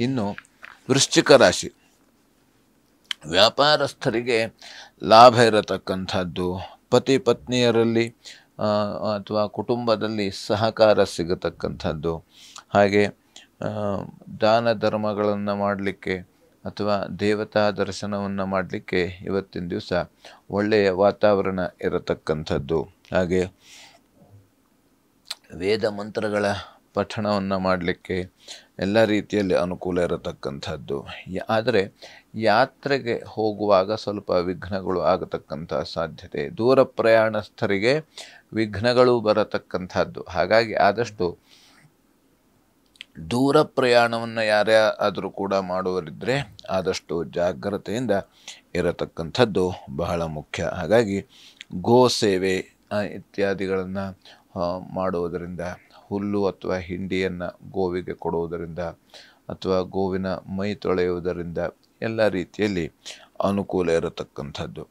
ಇನ್ನು ವೃಶ್ಚಿಕ ರಾಶಿ, ವ್ಯಾಪಾರಸ್ಥರಿಗೆ ಲಾಭ ಇರತಕ್ಕಂಥದ್ದು, ಪತಿ ಪತ್ನಿಯರಲ್ಲಿ ಅಥವಾ ಕುಟುಂಬದಲ್ಲಿ ಸಹಕಾರ ಸಿಗತಕ್ಕಂಥದ್ದು, ಹಾಗೆ ದಾನ ಧರ್ಮಗಳನ್ನು ಮಾಡಲಿಕ್ಕೆ ಅಥವಾ ದೇವತಾ ದರ್ಶನವನ್ನು ಮಾಡಲಿಕ್ಕೆ ಇವತ್ತಿನ ದಿವಸ ಒಳ್ಳೆಯ ವಾತಾವರಣ ಇರತಕ್ಕಂಥದ್ದು, ಹಾಗೆ ವೇದ ಮಂತ್ರಗಳ ಪಠಣವನ್ನು ಮಾಡಲಿಕ್ಕೆ ಎಲ್ಲ ರೀತಿಯಲ್ಲಿ ಅನುಕೂಲ ಇರತಕ್ಕಂಥದ್ದು. ಆದರೆ ಯಾತ್ರೆಗೆ ಹೋಗುವಾಗ ಸ್ವಲ್ಪ ವಿಘ್ನಗಳು ಆಗತಕ್ಕಂಥ ಸಾಧ್ಯತೆ, ದೂರ ಪ್ರಯಾಣಸ್ಥರಿಗೆ ವಿಘ್ನಗಳು ಬರತಕ್ಕಂಥದ್ದು. ಹಾಗಾಗಿ ಆದಷ್ಟು ದೂರ ಪ್ರಯಾಣವನ್ನು ಯಾರೇ ಆದರೂ ಕೂಡ ಮಾಡುವರಿದ್ದರೆ ಆದಷ್ಟು ಜಾಗ್ರತೆಯಿಂದ ಇರತಕ್ಕಂಥದ್ದು ಬಹಳ ಮುಖ್ಯ. ಹಾಗಾಗಿ ಗೋ ಸೇವೆ ಇತ್ಯಾದಿಗಳನ್ನು ಮಾಡುವುದರಿಂದ, ಹುಲ್ಲು ಅಥವಾ ಹಿಂಡಿಯನ್ನು ಗೋವಿಗೆ ಕೊಡುವುದರಿಂದ ಅಥವಾ ಗೋವಿನ ಮೈ ತೊಳೆಯುವುದರಿಂದ ಎಲ್ಲ ರೀತಿಯಲ್ಲಿ ಅನುಕೂಲ ಇರತಕ್ಕಂಥದ್ದು.